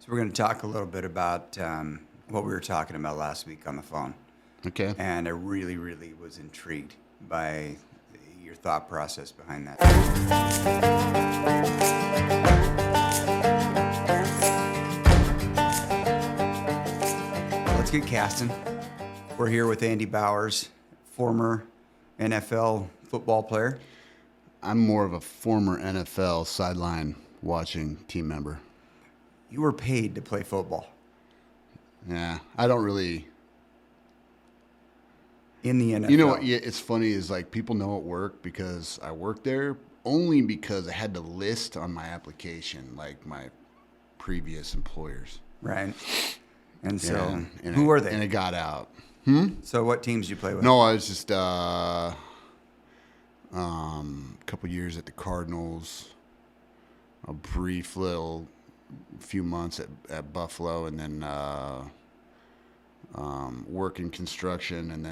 So we're going to talk a little bit about what we were talking about last week on the phone. Okay. And I really, really was intrigued by your thought process behind that. Let's get casting. We're here with Andy Bowers, former NFL football player. I'm more of a former NFL sideline watching team member. You were paid to play football Yeah, I don't really. in the NFL. You know what? Yeah, it's funny is like people know at work because I work there only because I had to list on my application like my previous employers. Right. And so, And who were they? And it got out. So what teams did you play with? No, I was just a couple years at the Cardinals, a brief little few months at Buffalo, and then working construction, and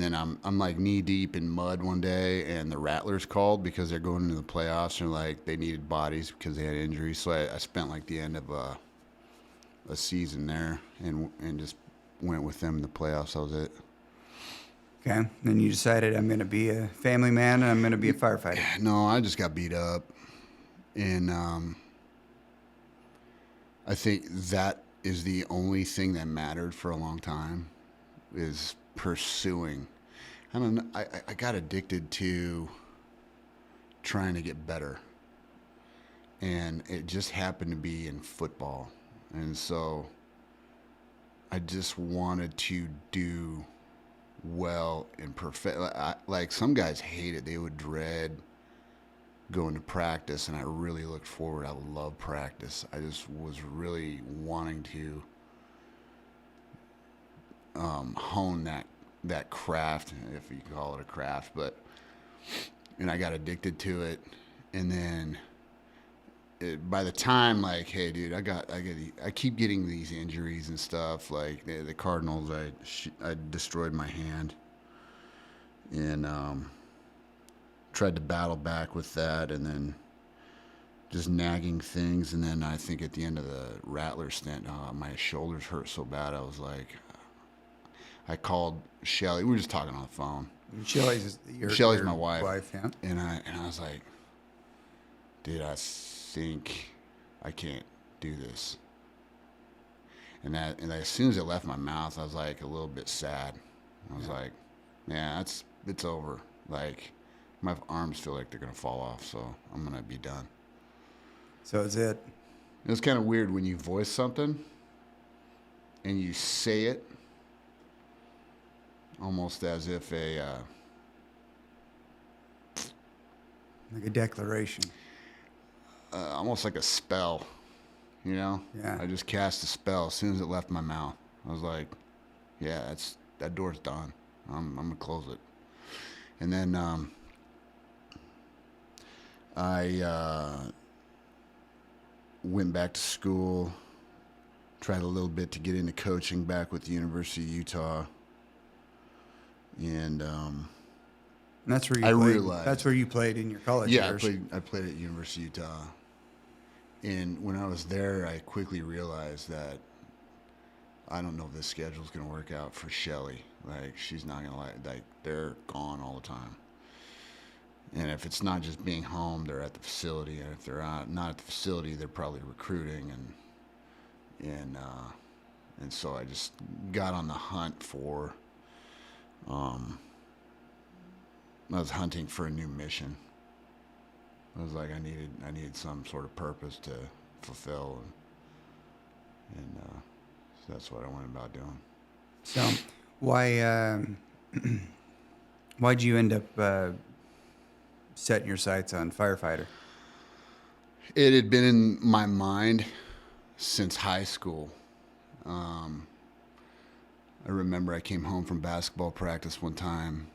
then I'm like knee deep in mud one day, and the Rattlers called because they're going into the playoffs, and like they needed bodies because they had injuries. So I spent like the end of a season there, and just went with them in the playoffs. That was it. Okay. Then you decided I'm going to be a family man and I'm going to be a firefighter. No, I just got beat up, and I think that is the only thing that mattered for a long time, is pursuing. I don't know. I got addicted to trying to get better, and it just happened to be in football, and so I just wanted to do well and perfect. Like some guys hate it; they would dread going to practice, and I really looked forward. I love practice. I just was really wanting to hone that craft, if you can call it a craft, and I got addicted to it, and then by the time, like, hey dude, I keep getting these injuries and stuff. Like the Cardinals, I destroyed my hand, and tried to battle back with that, and then just nagging things. And then I think at the end of the Rattler stint, my shoulders hurt so bad. I was like, I called Shelly. We were just talking on the phone. Shelly's my wife. Yeah. And I was like, dude, I think I can't do this. And as soon as it left my mouth, I was like a little bit sad. I was like, yeah, it's over. Like, my arms feel like they're going to fall off, so I'm going to be done. So is it. It was kind of weird when you voice something and you say it almost as if like a declaration. Almost like a spell, you know? Yeah. I just cast a spell as soon as it left my mouth. I was like, yeah, that door's done. I'm going to close it. And then I went back to school, tried a little bit to get into coaching back with the University of Utah, and that's where you I played. realized That's where you played in your college years. I played at University of Utah, and when I was there, I quickly realized that I don't know if this schedule's going to work out for Shelly. Like, she's not going to like, they're gone all the time. And if it's not just being home, they're at the facility. And if they're not at the facility, they're probably recruiting. And so I just got on the hunt for, I was hunting for a new mission. I was like, I needed some sort of purpose to fulfill. And so that's what I went about doing. So why'd you end up setting your sights on firefighter? It had been in my mind since high school. I remember I came home from basketball practice one time,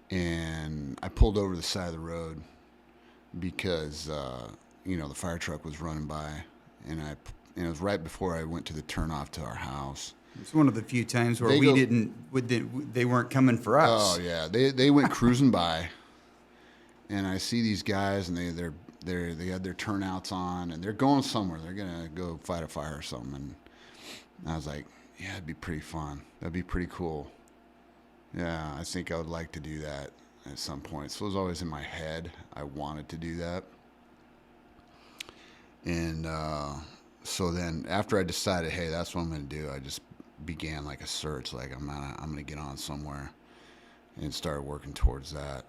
and I pulled over to the side of the road because the fire truck was running by, and it was right before I went to the turnoff to our house. It's one of the few times where they weren't coming for us. Oh yeah, they went cruising by, and I see these guys, and they had their turnouts on, and they're going somewhere. They're gonna go fight a fire or something. And I was like, yeah, it'd be pretty fun. That'd be pretty cool. Yeah, I think I would like to do that at some point. So it was always in my head. I wanted to do that. And so then after I decided, hey, that's what I'm going to do, I just began like a search. Like I'm going to get on somewhere and started working towards that.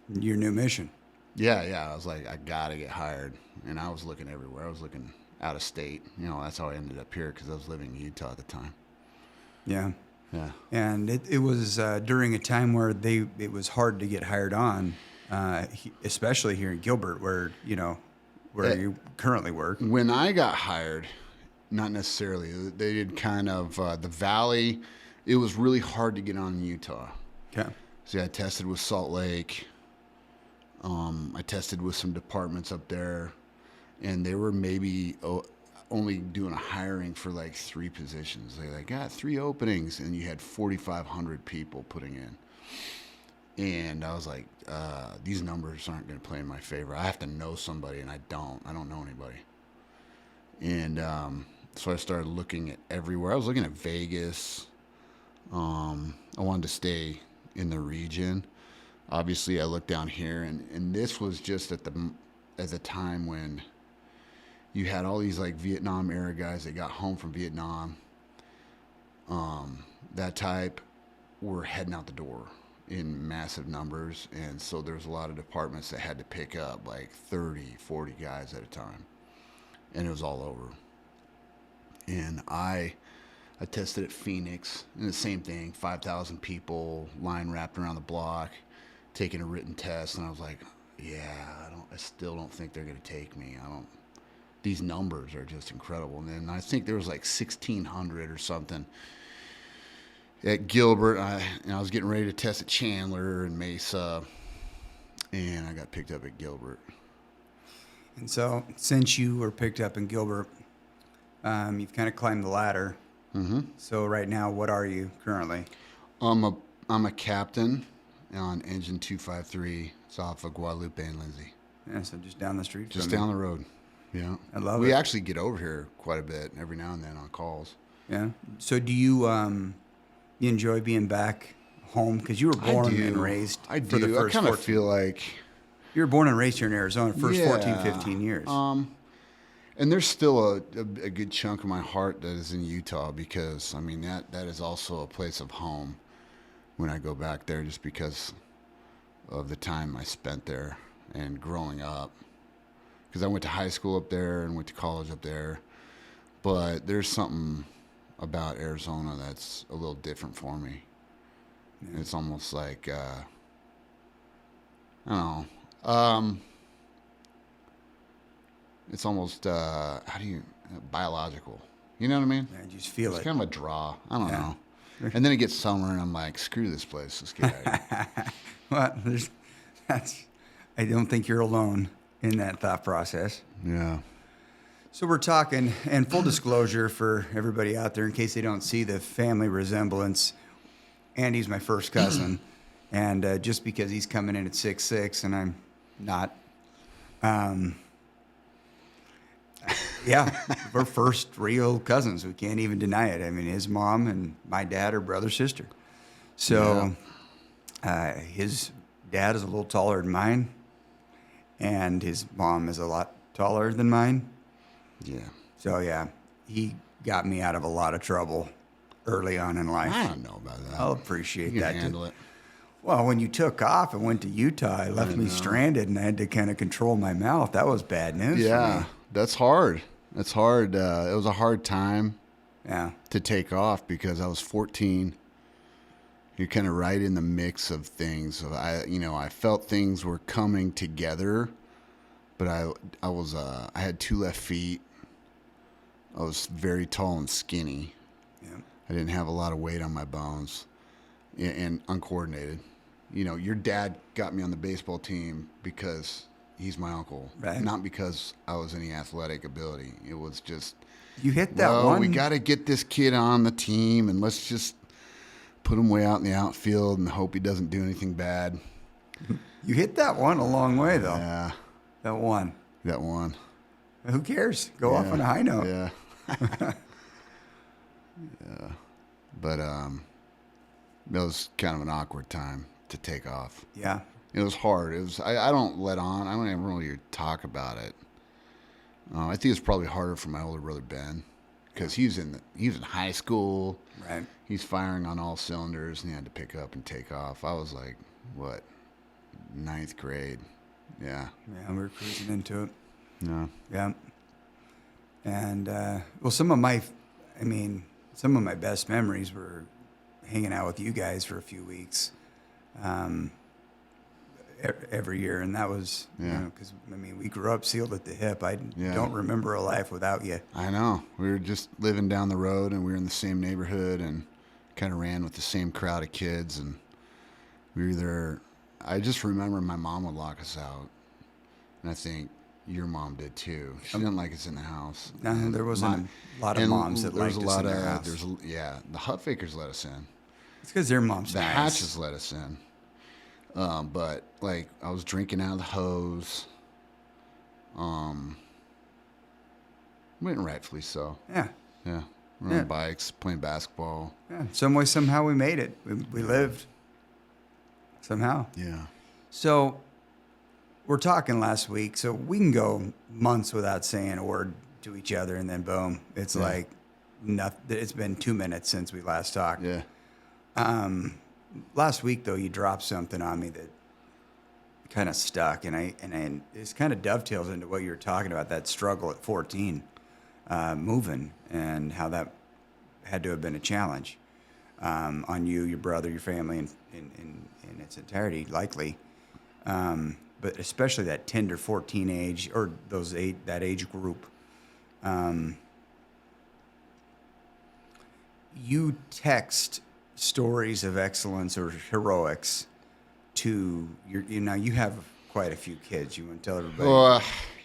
Your new mission. Yeah. I was like, I got to get hired. And I was looking everywhere. I was looking out of state. You know, that's how I ended up here because I was living in Utah at the time. Yeah. Yeah. And it was during a time where it was hard to get hired on, especially here in Gilbert, where you currently work. When I got hired, not necessarily. They did kind of the Valley. It was really hard to get on in Utah. Okay. See, I tested with Salt Lake. I tested with some departments up there, and they were maybe only doing a hiring for like 3 positions. They like got 3 openings, and you had 4,500 people putting in. And I was like, these numbers aren't going to play in my favor. I have to know somebody, and I don't know anybody. And so I started looking at everywhere. I was looking at Vegas. I wanted to stay in the region. Obviously, I looked down here, and this was just at the time when you had all these like Vietnam era guys that got home from Vietnam. That type were heading out the door in massive numbers, and so there's a lot of departments that had to pick up like 30, 40 guys at a time, and it was all over. And I tested at Phoenix, and the same thing, 5,000 people, line wrapped around the block, taking a written test, and I was like, yeah, I still don't think they're going to take me. These numbers are just incredible. And then I think there was like 1,600 or something at Gilbert. I was getting ready to test at Chandler and Mesa, and I got picked up at Gilbert. And so since you were picked up in Gilbert, you've kind of climbed the ladder. Mm-hmm. So right now, what are you currently? I'm a captain on Engine 253. It's off of Guadalupe and Lindsay. Yeah, so just down the street. Just down the road. Yeah. I love it. We actually get over here quite a bit every now and then on calls. Yeah. So do you enjoy being back home? Because you were born and raised I for the do. first I kind of 14 feel like... You were born and raised here in Arizona the first 14, 15 years. And there's still a good chunk of my heart that is in Utah because, I mean, that is also a place of home when I go back there just because of the time I spent there and growing up. Because I went to high school up there and went to college up there. But there's something about Arizona that's a little different for me. Yeah. It's almost like, I don't know. It's almost, biological. You know what I mean? Yeah, you just feel it's it. kind of a draw. I don't know. And then it gets summer, and I'm like, screw this place. Let's get out of here. Well, I don't think you're alone in that thought process. Yeah. So we're talking, and full disclosure for everybody out there, in case they don't see the family resemblance, Andy's my first cousin. And just because he's coming in at 6'6", and I'm not, yeah, we're first real cousins. We can't even deny it. I mean, his mom and my dad are brother sister. So his dad is a little taller than mine, and his mom is a lot taller than mine. Yeah. So yeah, he got me out of a lot of trouble early on in life. I don't know about that. I'll appreciate you that. can handle it. Well, when you took off and went to Utah, it left me stranded, and I had to kind of control my mouth. That was bad news for me. That's hard. That's hard. It was a hard time to take off because I was 14. You're kind of right in the mix of things. I felt things were coming together, but I had 2 left feet. I was very tall and skinny. Yeah. I didn't have a lot of weight on my bones and uncoordinated. You know, your dad got me on the baseball team because he's my uncle, right? Not because I was any athletic ability. It was just, you hit that one. We got to get this kid on the team, and let's just put him way out in the outfield and hope he doesn't do anything bad. You hit that one a long way, though. Yeah. That one. That one. Who cares? Go off on a high note. Yeah. Yeah. But it was kind of an awkward time to take off. Yeah. It was hard. It was. I don't let on. I don't even really talk about it. I think it's probably harder for my older brother Ben, because he was in high school. Right. He's firing on all cylinders, and he had to pick up and take off. I was like, what, ninth grade? Yeah. Yeah, we were cruising into it. No. Yeah. And well, some of my best memories were hanging out with you guys for a few weeks. Every year, and that was, because we grew up sealed at the hip. I don't remember a life without you. I know. We were just living down the road, and we were in the same neighborhood, and kind of ran with the same crowd of kids, and we were there. I just remember my mom would lock us out, and I think your mom did too. She didn't like us in the house. No, there wasn't a lot of moms that liked us in their house. The Hutfakers let us in. It's because their mom's The nice. Hatches let us in. But like I was drinking out of the hose. And rightfully so. Yeah. Yeah. We're on bikes, playing basketball. Yeah. Some way, somehow we made it. We lived. Somehow. Yeah. So we're talking last week, so we can go months without saying a word to each other, and then boom, it's like nothing. It's been 2 minutes since we last talked. Yeah. Last week though, you dropped something on me that kind of stuck, and it kind of dovetails into what you were talking about, that struggle at 14, moving, and how that had to have been a challenge on you, your brother, your family, in its entirety, likely. But especially that tender 14 age, or that age group. You text stories of excellence or heroics to you have quite a few kids. You want to tell everybody? Well,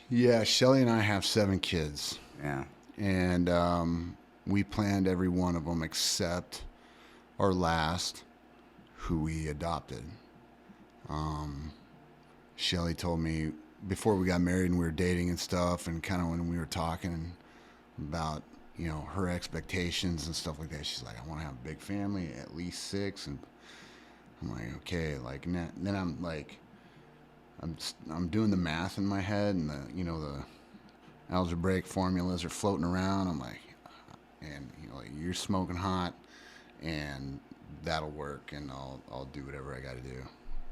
yeah, Shelly and I have 7 kids. Yeah. And we planned every one of them except our last, who we adopted. Shelly told me before we got married and we were dating and stuff, and kind of when we were talking about, her expectations and stuff like that, she's like, I want to have a big family, at least 6. And I'm like, okay. Like, and then I'm like, I'm doing the math in my head, and the algebraic formulas are floating around. I'm like, and like, you're smoking hot, and that'll work, and I'll do whatever I got to do.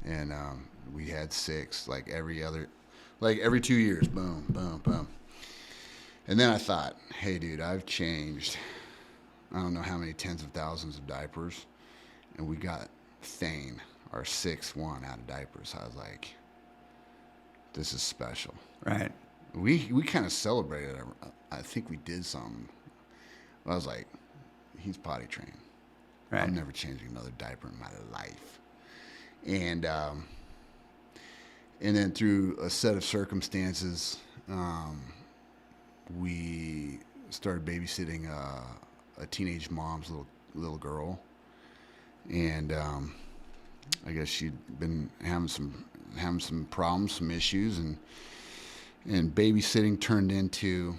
And we had 6, like every 2 years, boom, boom, boom. And then I thought, hey, dude, I've changed, I don't know how many tens of thousands of diapers, and we got Thane, our 6th one, out of diapers. I was like, this is special. Right. We kind of celebrated. I think we did something. I was like, he's potty trained. Right. I'm never changing another diaper in my life. And then through a set of circumstances, we started babysitting a teenage mom's little girl, and I guess she'd been having some problems, some issues, and babysitting turned into,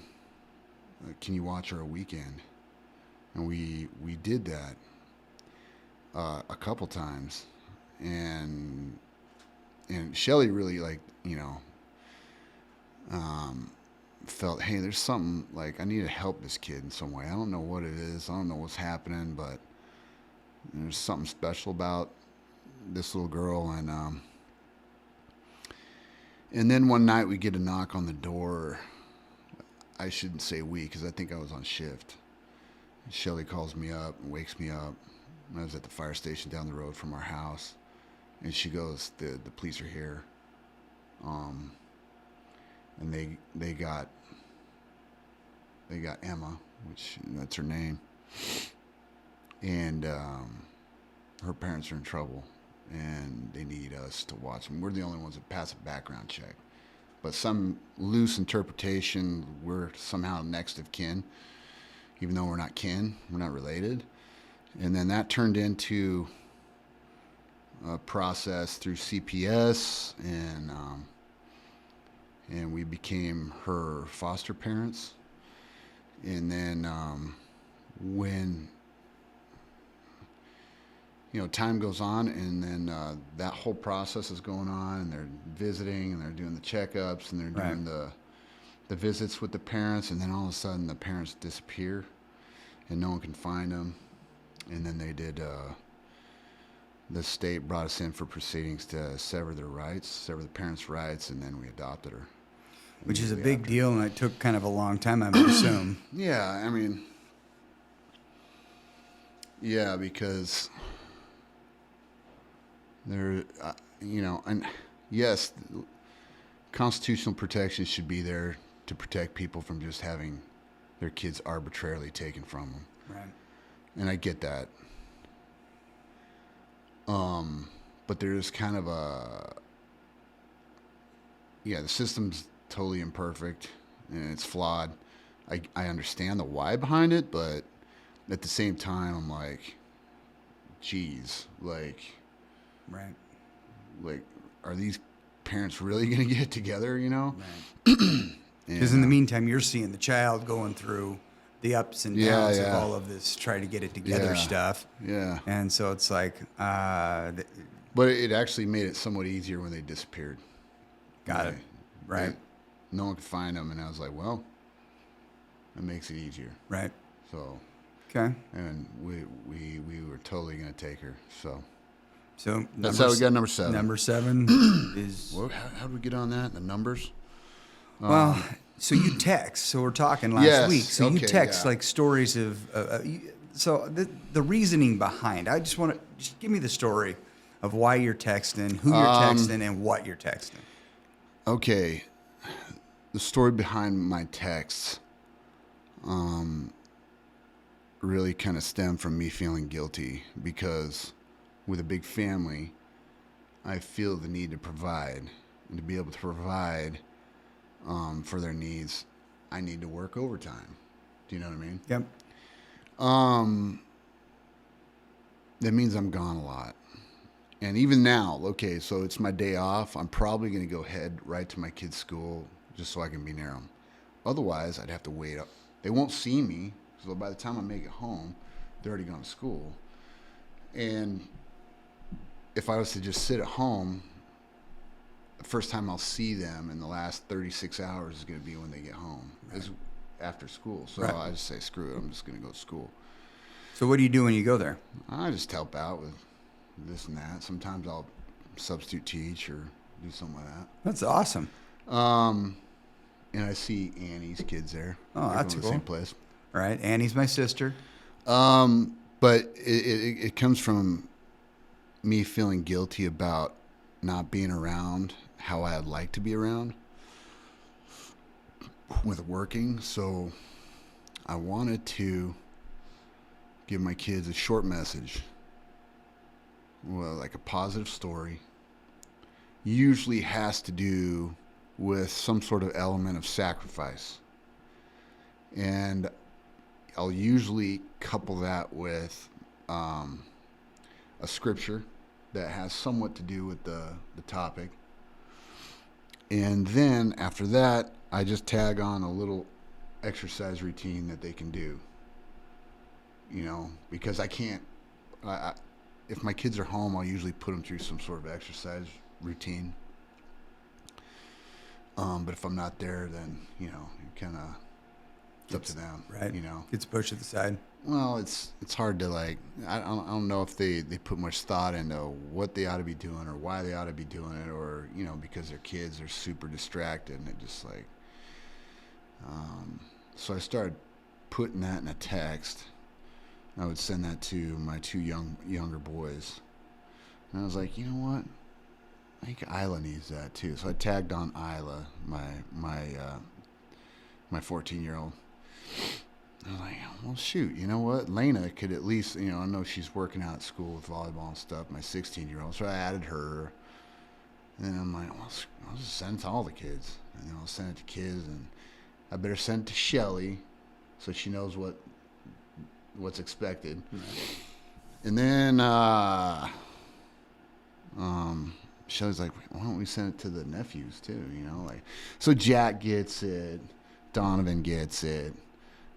can you watch her a weekend? And we did that a couple times, and Shelly really, like, felt, hey, there's something, like, I need to help this kid in some way. I don't know what it is. I don't know what's happening, but there's something special about this little girl. And then one night we get a knock on the door. I shouldn't say we, because I think I was on shift. Shelly calls me up and wakes me up. I was at the fire station down the road from our house, and she goes, the police are here. And they got Emma, which that's her name, and her parents are in trouble, and they need us to watch them. We're the only ones that pass a background check, but some loose interpretation, we're somehow next of kin, even though we're not kin, we're not related. And then that turned into a process through CPS, and and we became her foster parents. And then when time goes on, and then that whole process is going on, and they're visiting, and they're doing the checkups, and they're doing the visits with the parents, and then all of a sudden the parents disappear, and no one can find them. And then they did. The state brought us in for proceedings to sever the parents' rights, and then we adopted her. Which is a big deal, and it took kind of a long time, I would assume. Yeah, I mean, because there, and yes, constitutional protection should be there to protect people from just having their kids arbitrarily taken from them. Right. And I get that. But there's kind of the system's totally imperfect and it's flawed. I understand the why behind it, but at the same time, I'm like, geez, like, are these parents really going to get together, Right. Because in the meantime, you're seeing the child going through the ups and downs of all of this, try to get it together stuff. Yeah. And so it's like, but it actually made it somewhat easier when they disappeared. Got it. Right. No one could find them. And I was like, well, that makes it easier. Right. So, okay. And we were totally going to take her. So that's how we got number 7. Number 7 is. Well, how did we get on that? The numbers? Well, so you text. So we're talking last week. So you text like stories of. So the reasoning behind. I just want to just give me the story of why you're texting, who you're texting, and what you're texting. Okay, the story behind my texts really kind of stemmed from me feeling guilty because with a big family, I feel the need to provide, and to be able to provide for their needs, I need to work overtime. Do you know what I mean? Yep. That means I'm gone a lot. And even now, okay, so it's my day off. I'm probably going to go head right to my kids' school just so I can be near them. Otherwise, I'd have to wait up. They won't see me, so by the time I make it home, they're already gone to school. And if I was to just sit at home, the first time I'll see them in the last 36 hours is going to be when they get home. It's after school. So I just say, screw it, I'm just going to go to school. So what do you do when you go there? I just help out with this and that. Sometimes I'll substitute teach or do something like that. That's awesome. And I see Annie's kids there. Oh, that's cool. The same place. Right. Annie's my sister. But it comes from me feeling guilty about not being around how I'd like to be around with working. So I wanted to give my kids a short message. Well, like a positive story. Usually has to do with some sort of element of sacrifice. And I'll usually couple that with a scripture that has somewhat to do with the topic. And then after that, I just tag on a little exercise routine that they can do. Because I can't, if my kids are home, I'll usually put them through some sort of exercise routine. But if I'm not there, then, you kind of, it's up to them. Right. It's pushed to the side. Well, it's hard to I don't know if they put much thought into what they ought to be doing or why they ought to be doing it, or, because their kids are super distracted and it just so I started putting that in a text. I would send that to my 2 younger boys. And I was like, you know what? I think Isla needs that too. So I tagged on Isla, my 14-year-old. I was like, well, shoot, you know what? Lena could at least, I know she's working out at school with volleyball and stuff, my 16-year-old. So I added her. And then I'm like, well, I'll just send it to all the kids. And then I'll send it to kids. And I better send it to Shelly so she knows what's expected. And then Shelly's like, why don't we send it to the nephews too? You know, like, so Jack gets it, Donovan gets it.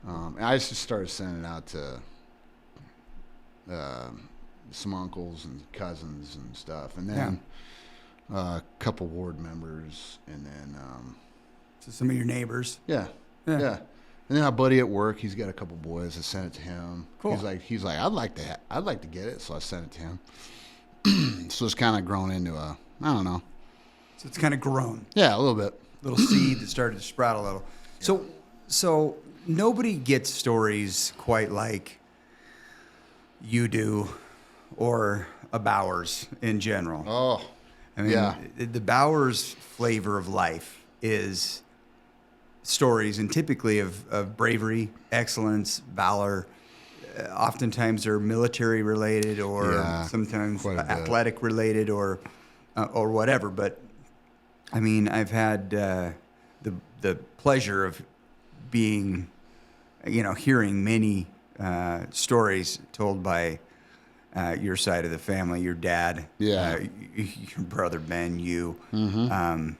And I just started sending it out to some uncles and cousins and stuff, and then a couple ward members, and then so some of your neighbors. Yeah. And then our buddy at work, he's got a couple boys. I sent it to him. Cool. He's like, I'd like to get it, so I sent it to him. So it's kind of grown into I don't know. So it's kind of grown. Yeah, a little bit. Little seed that started to sprout a little. So nobody gets stories quite like you do, or a Bowers in general. Oh, I mean, the Bowers flavor of life is stories, and typically of bravery, excellence, valor. Oftentimes they're military related, or sometimes athletic related, or whatever. But I mean, I've had the pleasure of being, hearing many stories told by your side of the family, your dad, your brother Ben, you. Mm-hmm.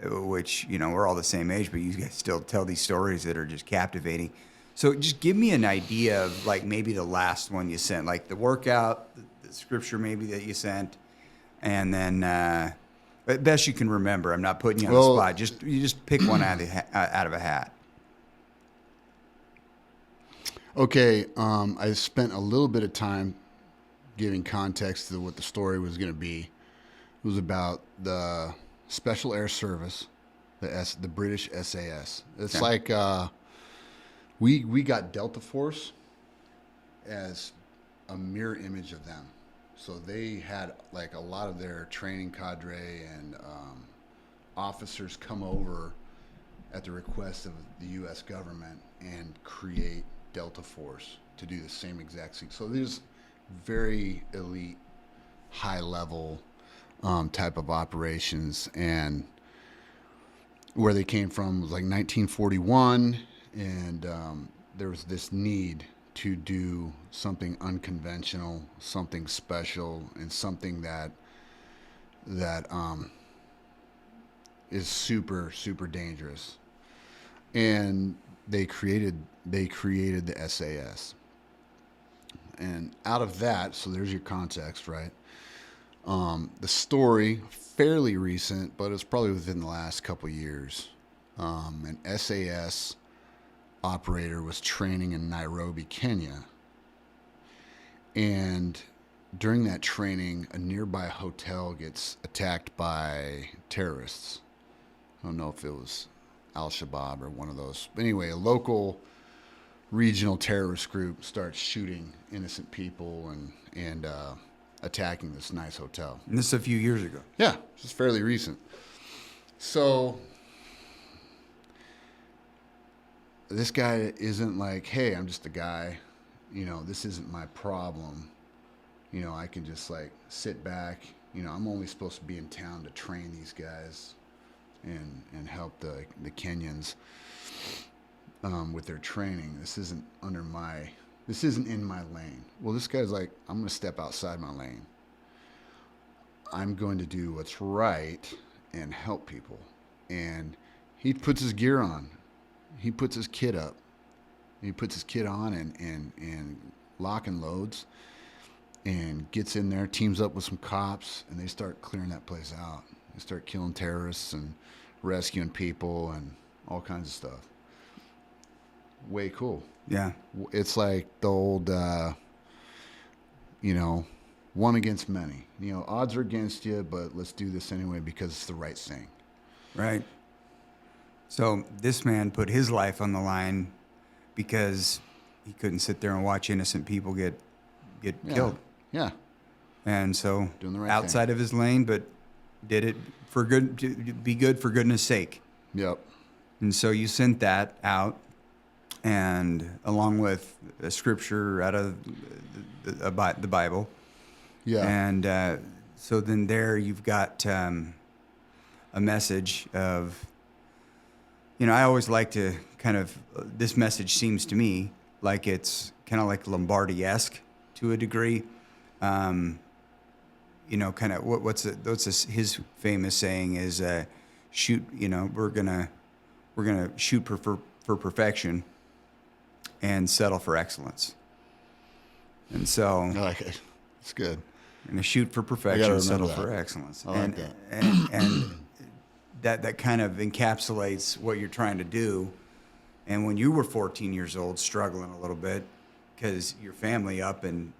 Which, we're all the same age, but you guys still tell these stories that are just captivating. So just give me an idea of, like, maybe the last one you sent, like the workout, the scripture maybe that you sent, and then best you can remember. I'm not putting you on the spot. You just pick one out of a hat. Okay, I spent a little bit of time giving context to what the story was going to be. It was about the Special Air Service, the British SAS. It's like we got Delta Force as a mirror image of them. So they had like a lot of their training cadre and officers come over at the request of the U.S. government and create Delta Force to do the same exact thing. So there's very elite, high level type of operations, and where they came from was like 1941, and there was this need to do something unconventional, something special, and something that is super, super dangerous. And they created the SAS. And out of that, so there's your context, right? The story, fairly recent, but it's probably within the last couple of years. An SAS operator was training in Nairobi, Kenya. And during that training, a nearby hotel gets attacked by terrorists. I don't know if it was Al-Shabaab or one of those. But anyway, a local regional terrorist group starts shooting innocent people and attacking this nice hotel. And this is a few years ago. Yeah, this is fairly recent. So this guy isn't like, hey, I'm just a guy. This isn't my problem. I can just like sit back. I'm only supposed to be in town to train these guys and help the Kenyans with their training. This isn't in my lane. Well, this guy's like, I'm going to step outside my lane. I'm going to do what's right and help people. And he puts his gear on. He puts his kit up. He puts his kit on and lock and loads and gets in there, teams up with some cops, and they start clearing that place out. They start killing terrorists and rescuing people and all kinds of stuff. Way cool. Yeah. It's like the old, one against many. Odds are against you, but let's do this anyway because it's the right thing. Right. So this man put his life on the line because he couldn't sit there and watch innocent people get killed. Yeah. And so doing the right outside thing. of his lane, but did it for good, to be good for goodness sake. Yep. And so you sent that out, and along with a scripture out of the Bible. Yeah. And so then there you've got a message of, I always like to this message seems to me like it's kind of like Lombardi-esque to a degree. kind of his famous saying is, shoot, we're gonna shoot for perfection and settle for excellence. And so I like it. It's good. we're gonna shoot for perfection, settle for excellence. I like that. And that kind of encapsulates what you're trying to do. And when you were 14 years old, struggling a little bit because your family up and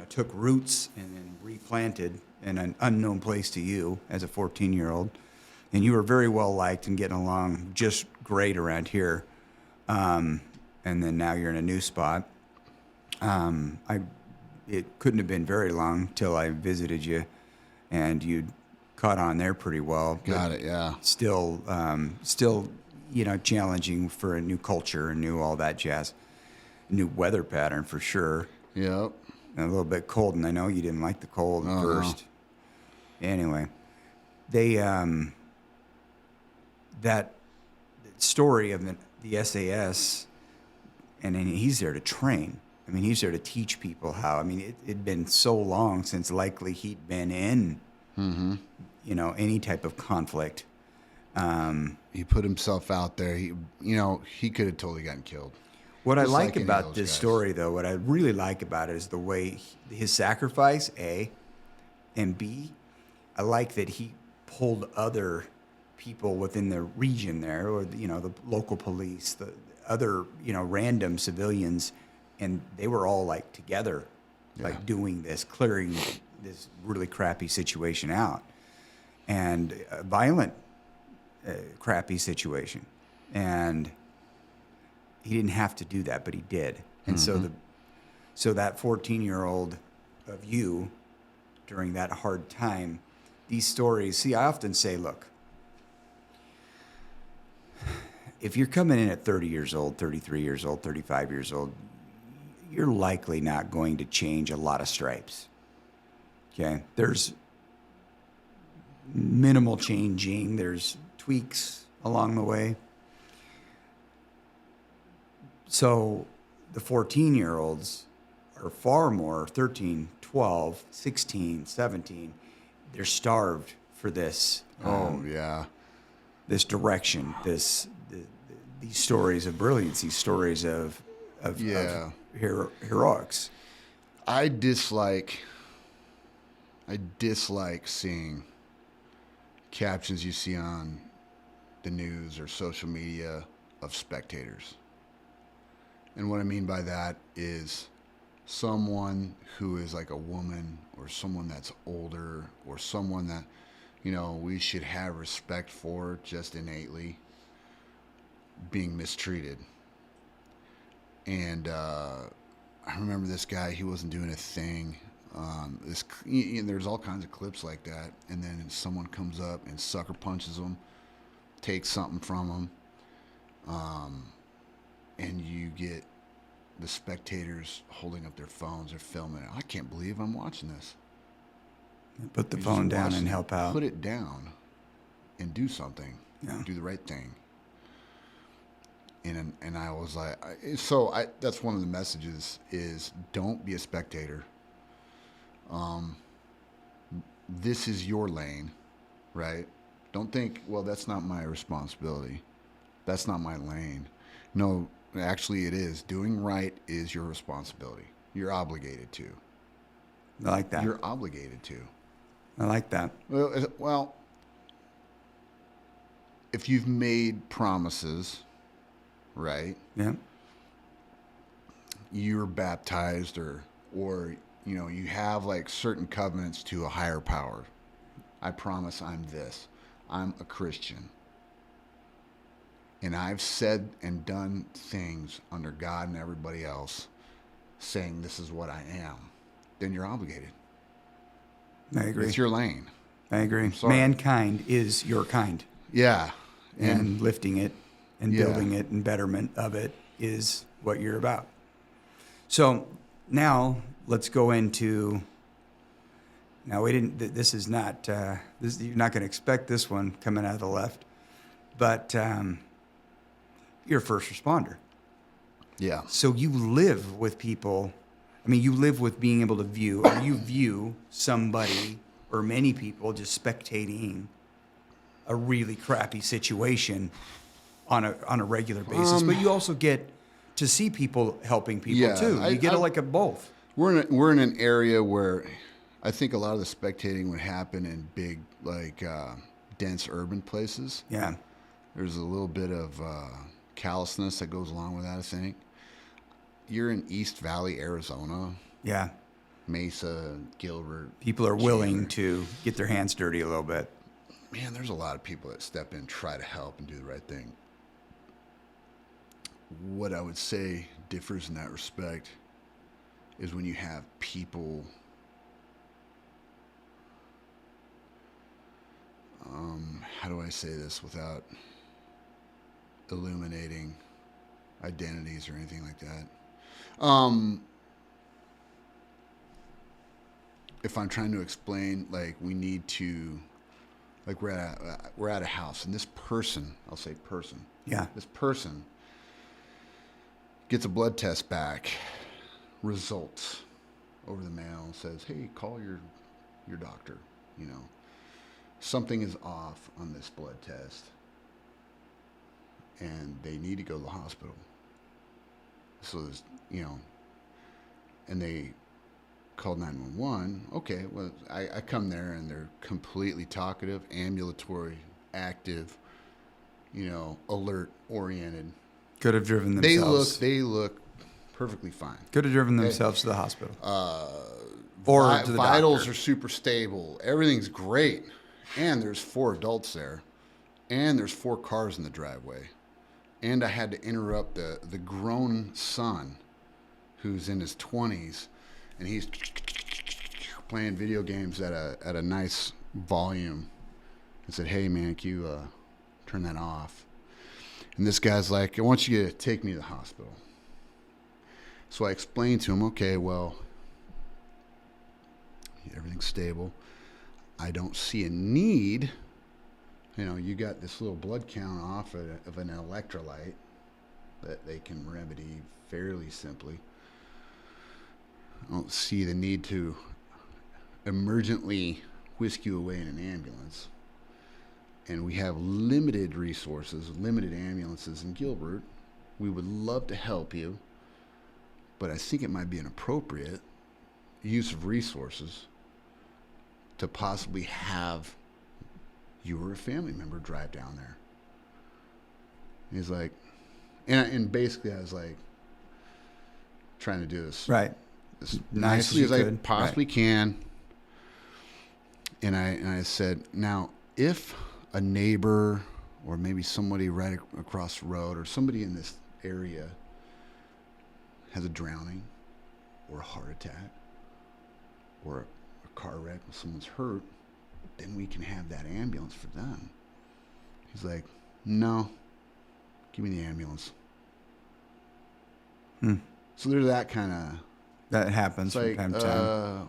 took roots and then replanted in an unknown place to you as a 14-year-old, and you were very well liked and getting along just great around here. And then now you're in a new spot. It couldn't have been very long till I visited you, and you'd caught on there pretty well. Got it, yeah. Still, challenging for a new culture and new all that jazz. New weather pattern for sure. Yep. And a little bit cold, and I know you didn't like the cold at first. Anyway, they that story of the SAS, and then he's there to train. I mean, he's there to teach people how. I mean, it'd been so long since likely he'd been in, any type of conflict. He put himself out there. He could have totally gotten killed. What I like about this story, though, what I really like about it is the way his sacrifice, A, and B, I like that he pulled other people within the region there, or the local police, the other random civilians, and they were all like together, like doing this, clearing this really crappy situation out, and a violent, crappy situation, and he didn't have to do that, but he did, and so that 14-year-old of you during that hard time, these stories. See, I often say, look, if you're coming in at 30 years old, 33 years old, 35 years old, you're likely not going to change a lot of stripes. Okay? There's minimal changing. There's tweaks along the way. So the 14-year-olds are far more 13, 12, 16, 17. They're starved for this. This direction, these stories of brilliance, these stories of heroics. I dislike seeing captions you see on the news or social media of spectators. And what I mean by that is someone who is like a woman or someone that's older or someone that, we should have respect for just innately being mistreated. And I remember this guy, he wasn't doing a thing. There's all kinds of clips like that. And then someone comes up and sucker punches him, takes something from him. And you get the spectators holding up their phones or filming it. I can't believe I'm watching this. Put the phone down and help out. Put it down and do something. Yeah. Do the right thing. And I was like, that's one of the messages is don't be a spectator. This is your lane, right? Don't think, well, that's not my responsibility. That's not my lane. No, actually it is. Doing right is your responsibility. You're obligated to. I like that. You're obligated to. I like that. Well, if you've made promises, right? Yeah. You're baptized or you have like certain covenants to a higher power. I promise I'm this. I'm a Christian. And I've said and done things under God and everybody else saying this is what I am. Then you're obligated. I agree. It's your lane. I agree. Mankind is your kind. Yeah. And lifting it and building it and betterment of it is what you're about. So now let's go into. Now we didn't. This is not. You're not going to expect this one coming out of the left, but you're a first responder. Yeah. So you live with people. I mean, you live with being able to view, or you view somebody or many people just spectating a really crappy situation on a regular basis. But you also get to see people helping people too. You get like a both. We're in an area where I think a lot of the spectating would happen in big, like dense urban places. Yeah. There's a little bit of callousness that goes along with that, I think. You're in East Valley, Arizona. Yeah. Mesa, Gilbert. People are willing to get their hands dirty a little bit. Man, there's a lot of people that step in, try to help, and do the right thing. What I would say differs in that respect is when you have people how do I say this without illuminating identities or anything like that? If I'm trying to explain, like, we need to, like, we're at a house, and this person, I'll say person, this person gets a blood test back, results over the mail, says, hey, call your doctor, you know. Something is off on this blood test, and they need to go to the hospital. So there's, you know, and they called 911. Okay, well, I come there, and they're completely talkative, ambulatory, active, you know, alert, oriented. Could have driven themselves. They look perfectly fine. Could have driven themselves to the hospital. Or to the vitals doctor. Are super stable. Everything's great. And there's 4 adults there. And there's 4 cars in the driveway. And I had to interrupt the grown son, who's in his 20s, and he's playing video games at a nice volume. I said, hey, man, can you turn that off? And this guy's like, I want you to take me to the hospital. So I explained to him, okay, well, everything's stable. I don't see a need. You know, you got this little blood count off of an electrolyte that they can remedy fairly simply. I don't see the need to emergently whisk you away in an ambulance. And we have limited resources, limited ambulances in Gilbert. We would love to help you, but I think it might be an appropriate use of resources to possibly have you or a family member drive down there. He's like, and basically I was like, trying to do this as nicely as I possibly can. And I said, now, if a neighbor or maybe somebody right across the road or somebody in this area has a drowning or a heart attack or a car wreck when someone's hurt, then we can have that ambulance for them. He's like, no, give me the ambulance. So there's that kind of... That happens from time to time.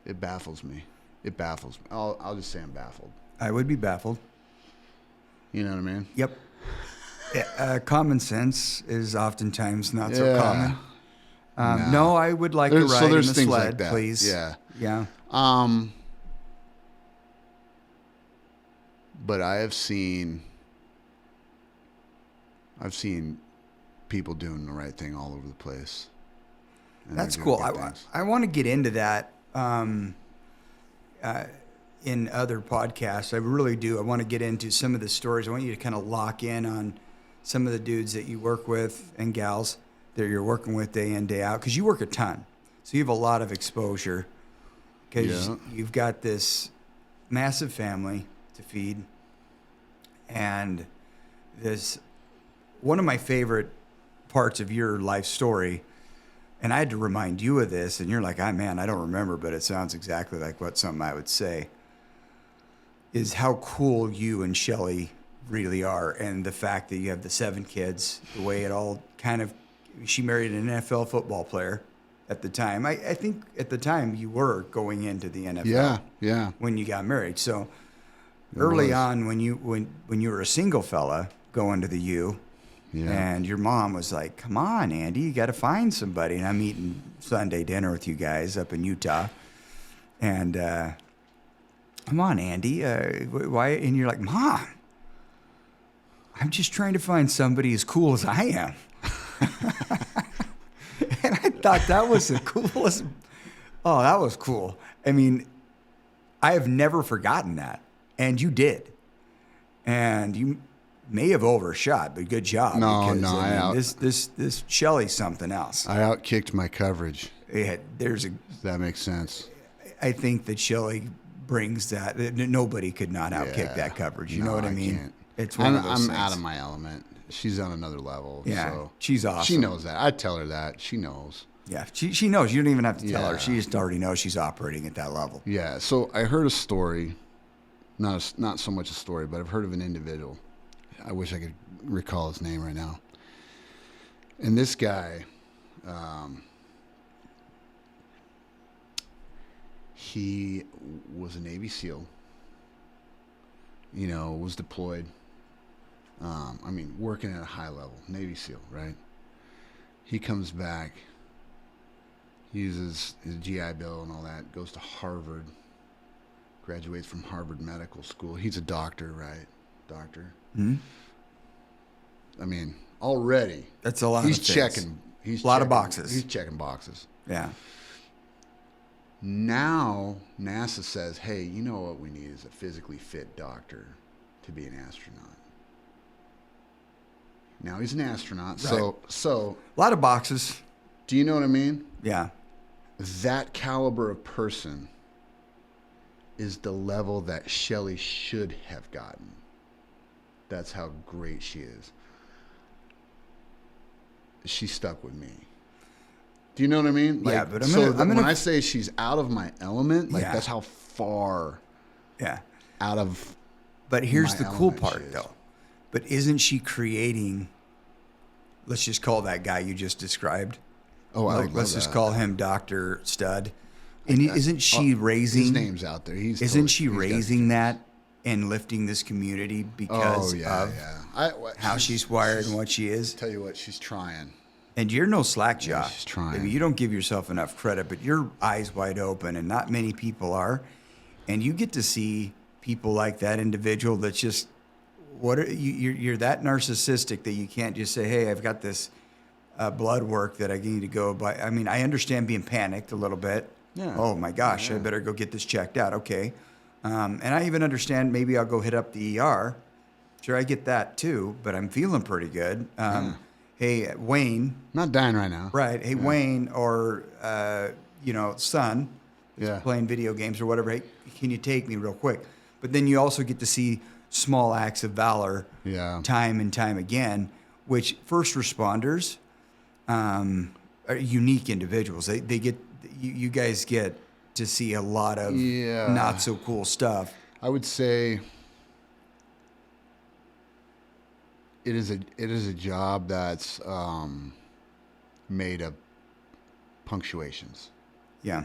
It baffles me. It baffles me. I'll just say I'm baffled. I would be baffled. You know what I mean? Yep. Common sense is oftentimes not so common. No, I would like to ride in the sled, like please. Yeah. But I've seen people doing the right thing all over the place. That's cool. I want to get into that in other podcasts. I really do. I want to get into some of the stories. I want you to kind of lock in on some of the dudes that you work with and gals that you're working with day in, day out, because you work a ton. So you have a lot of exposure because you've got this massive family to feed. And this, one of my favorite parts of your life story, and I had to remind you of this, and you're like, I don't remember, but it sounds exactly like something I would say, is how cool you and Shelly really are, and the fact that you have the 7 kids, the way it all kind of, she married an NFL football player at the time. I think at the time you were going into the NFL. Yeah. When you got married. So early on when you were a single fella going to the U, and your mom was like, come on, Andy, you got to find somebody. And I'm eating Sunday dinner with you guys up in Utah. And come on, Andy, why? And you're like, Mom, I'm just trying to find somebody as cool as I am. And I thought that was the coolest. Oh, that was cool. I mean, I have never forgotten that. And you did. And you may have overshot, but good job. No, because, no, I mean, this Shelly's something else. I outkicked my coverage. If that makes sense. I think that Shelly brings that. Nobody could not outkick that coverage. You know what I mean? Can't. It's one of those I'm things. out of my element. She's on another level. Yeah, so she's awesome. She knows that. I tell her that. She knows. Yeah, she knows. You don't even have to tell her. Yeah. She just already knows she's operating at that level. Yeah. So I heard a story, not so much a story, but I've heard of an individual. I wish I could recall his name right now. And this guy, he was a Navy SEAL. You know, was deployed. I mean, working at a high level, Navy SEAL, right? He comes back, uses his GI Bill and all that, goes to Harvard, graduates from Harvard Medical School. He's a doctor, right? Doctor. Mm-hmm. I mean, already. That's a lot He's of checking. He's a lot of boxes. He's checking boxes. Yeah. Now, NASA says, hey, you know what we need is a physically fit doctor to be an astronaut. Now he's an astronaut, Right. so A lot of boxes. do you know what I mean? Yeah. That caliber of person is the level that Shelly should have gotten. That's how great she is. She stuck with me. Do you know what I mean? Yeah, but when I say she's out of my element, like Yeah. that's how far Yeah. out of. But here's my the cool element she part, is. though. But isn't she creating? Let's just call that guy you just described. Oh, I would love let's just that. call him Dr. Stud. And isn't she raising? His name's out there. Isn't she raising that and lifting this community because of how she's wired and what she is? Tell you what, she's trying. And you're no slack jaw. she's trying. I mean, you don't give yourself enough credit, but you're eyes wide open, and not many people are. And you get to see people like that individual that's just you're that narcissistic that you can't just say, "Hey, I've got this blood work that I need to go by." I mean, I understand being panicked a little bit. Yeah. Oh my gosh, I better go get this checked out. Okay. And I even understand maybe I'll go hit up the ER. Sure, I get that too, but I'm feeling pretty good. Hey, Wayne. Not dying right now. Right. Hey, Wayne, or son, Yeah. playing video games or whatever. Hey, can you take me real quick? But then you also get to see small acts of valor, time and time again, which first responders are unique individuals. They get you guys get to see a lot of not so cool stuff. I would say it is a job that's made of punctuations. Yeah.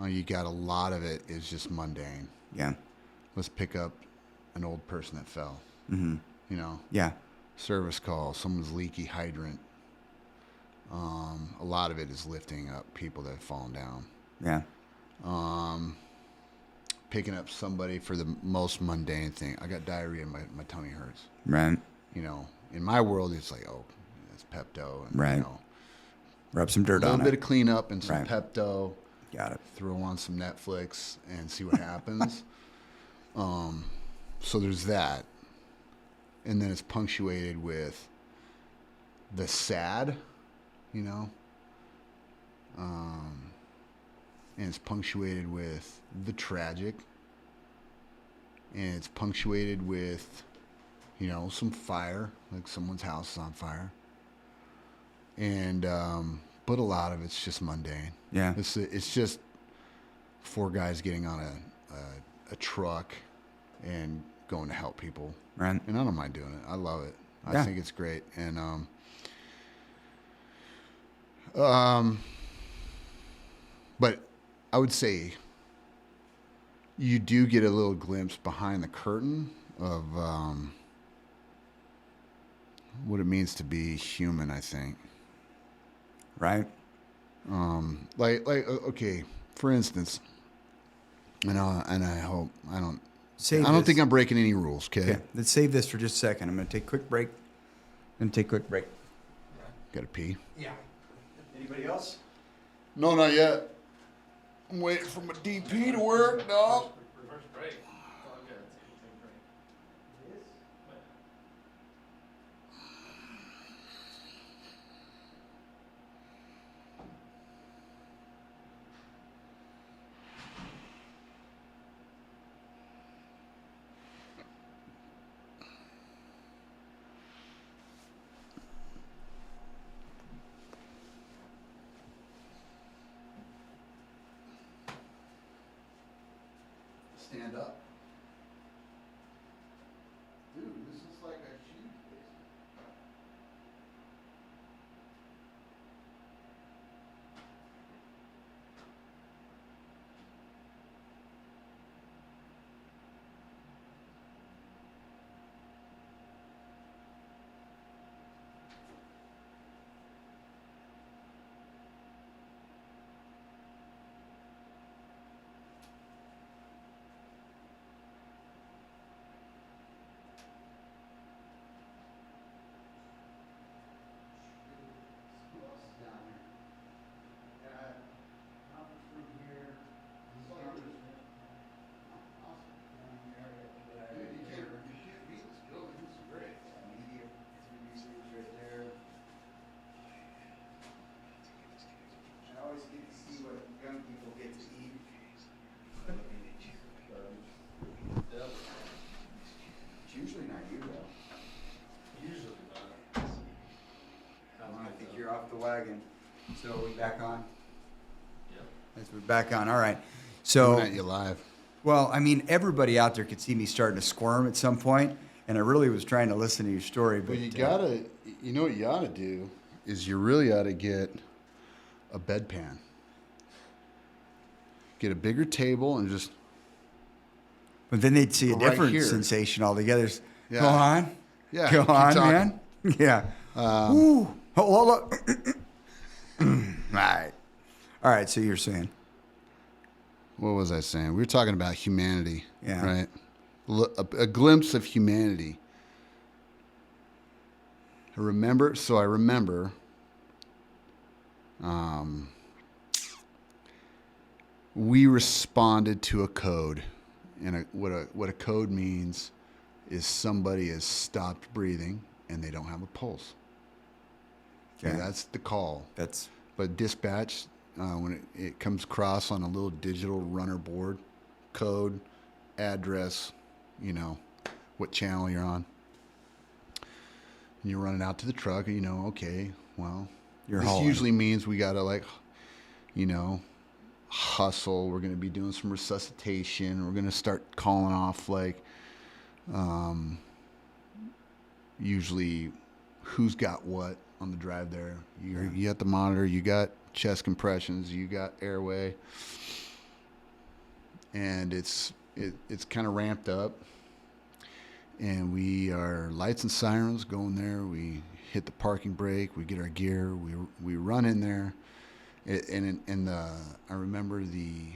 You got a lot of it is just mundane. Yeah. Let's pick up an old person that fell. Mm-hmm. You know. Yeah. Service call. Someone's leaky hydrant. A lot of it is lifting up people that have fallen down. Yeah. Picking up somebody for the most mundane thing. I got diarrhea. My tummy hurts. Right. You know, in my world, it's like, oh, it's Pepto. And, Right. You know, Rub some dirt a on little bit it. of cleanup and some Right. Pepto. Got it. Throw on some Netflix and see what happens. So there's that. And then it's punctuated with the sad, you know. And it's punctuated with the tragic. And it's punctuated with, you know, some fire, like someone's house is on fire. And but a lot of it's just mundane. Yeah. It's just four guys getting on a truck and going to help people. Right. And I don't mind doing it. I love it. Yeah. I think it's great. And but I would say you do get a little glimpse behind the curtain of what it means to be human, I think. Right. Okay, for instance, And I hope I don't. Save I don't this. think I'm breaking any rules. Okay. Okay, let's save this for just a second. I'm going to take a quick break. Got to pee. Yeah. Anybody else? No, not yet. I'm waiting for my DP to work, dog. Reverse break. Oh, okay. Take a break. Stand up. Dude, this is like a huge basement. Usually not you, though. Usually not. I think you're off the wagon. So are we back on? Yep. Yes, we're back on. All right. Coming So, at you live. well, I mean, everybody out there could see me starting to squirm at some point, and I really was trying to listen to your story. But But you know what you ought to do is you really ought to get a bedpan. Get a bigger table and just but then they'd see a Right different here. sensation altogether. Yeah. Go on. Yeah, Go keep on, talking. man. Yeah. Ooh. Hold up. All right. All right. So you're saying. what was I saying? We were talking about humanity, Yeah. right? A glimpse of humanity. I remember. We responded to a code, and what a code means is somebody has stopped breathing and they don't have a pulse. Okay, Okay. that's the call. That's But dispatch, when it comes across on a little digital runner board, code, address, what channel you're on, and you run it out to the truck, and okay, well, You're this hauling. usually means we gotta hustle. We're gonna be doing some resuscitation. We're gonna start calling off usually who's got what on the drive there. You got the monitor, you got chest compressions, you got airway, and it's kind of ramped up. And we are lights and sirens going there. We hit the parking brake. We get our gear. We run in there. I remember the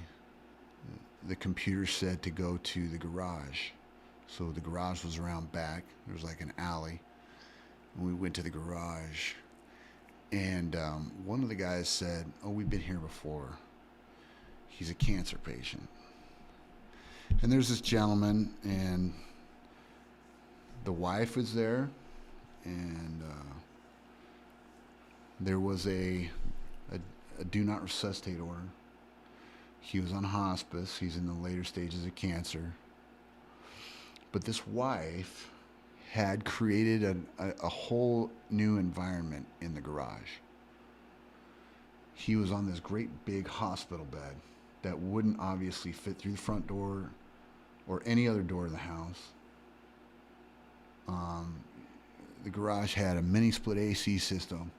computer said to go to the garage. So the garage was around back. There was like an alley. And we went to the garage. And one of the guys said, "Oh, we've been here before. He's a cancer patient." And there's this gentleman, and the wife was there, and there was a do not resuscitate order. He was on hospice. He's in the later stages of cancer. But this wife had created a whole new environment in the garage. He was on this great big hospital bed that wouldn't obviously fit through the front door or any other door in the house. The garage had a mini split AC system.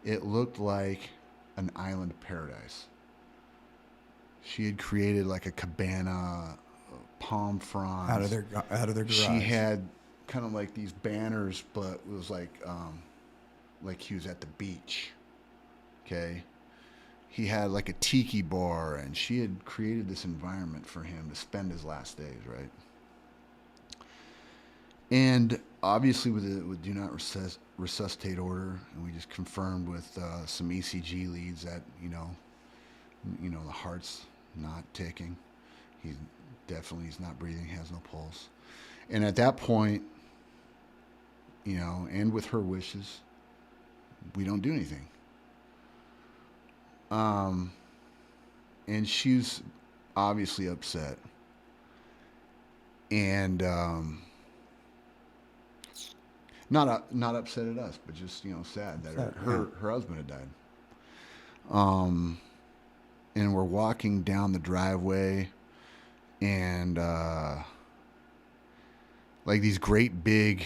It looked like an island of paradise. She had created like a cabana, palm fronds. out of their garage. She had kind of like these banners, but it was like he was at the beach. Okay. he had like a tiki bar, and she had created this environment for him to spend his last days, right? And obviously with do not resuscitate order, and we just confirmed with some ECG leads that the heart's not ticking. He's not breathing, has no pulse. And at that point, and with her wishes, we don't do anything. And she's obviously upset. And not upset at us, but just sad that her husband had died. And we're walking down the driveway, and like these great big,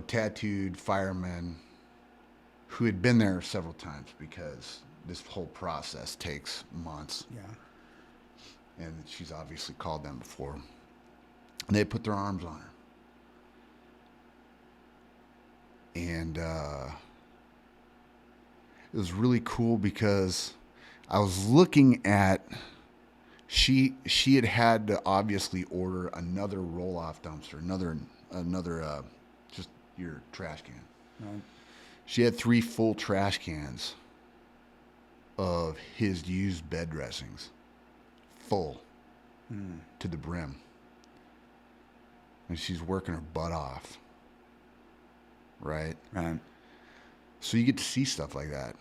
tattooed firemen who had been there several times, because this whole process takes months. Yeah. And she's obviously called them before. And they put their arms on her. And it was really cool because I was looking at, she had to obviously order another roll-off dumpster, another just your trash can. Right. She had 3 full trash cans of his used bed dressings, full to the brim. And she's working her butt off. Right? Right. So you get to see stuff like that.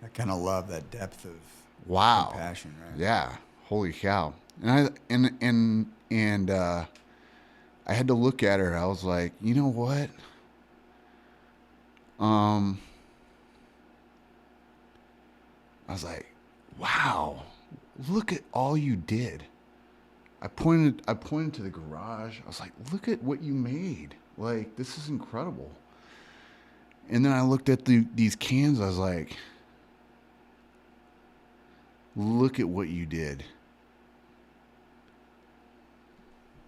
I kind of love that depth of compassion, right? Yeah. Holy cow. And I had to look at her. I was like, you know what? I was like, wow, look at all you did. I pointed to the garage. I was like, look at what you made. Like, this is incredible. And then I looked at these cans. I was like, look at what you did.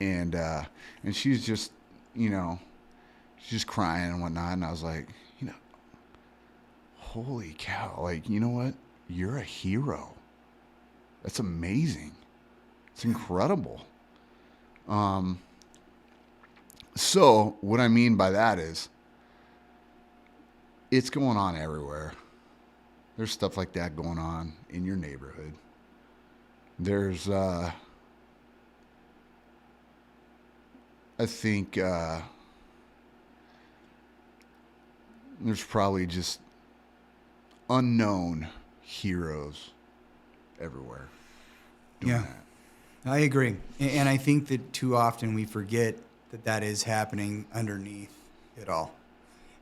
And she's just, she's just crying and whatnot. And I was like, holy cow. Like, you know what? You're a hero. That's amazing. It's incredible. So what I mean by that is, it's going on everywhere. There's stuff like that going on in your neighborhood. There's, I think, there's probably just unknown heroes everywhere doing that. I agree. And I think that too often we forget that is happening underneath it all.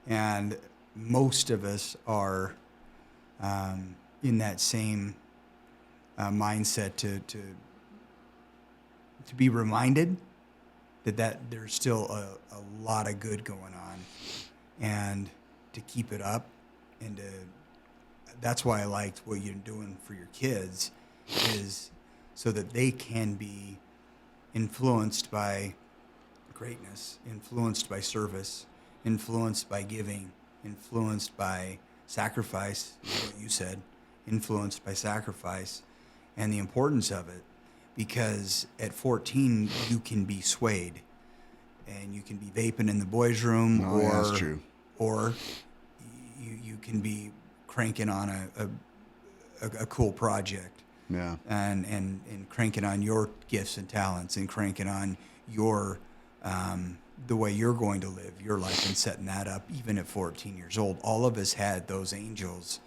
And most of us are in that same mindset to be reminded that there's still a lot of good going on, and to keep it up, and that's why I liked what you're doing for your kids, is so that they can be influenced by greatness, influenced by service, influenced by giving, influenced by sacrifice, what you said, influenced by sacrifice, and the importance of it. Because at 14, you can be swayed, and you can be vaping in the boys' room, that's true. Or you can be cranking on a cool project. Yeah. And cranking on your gifts and talents, and cranking on your the way you're going to live your life, and setting that up even at 14 years old. All of us had those angels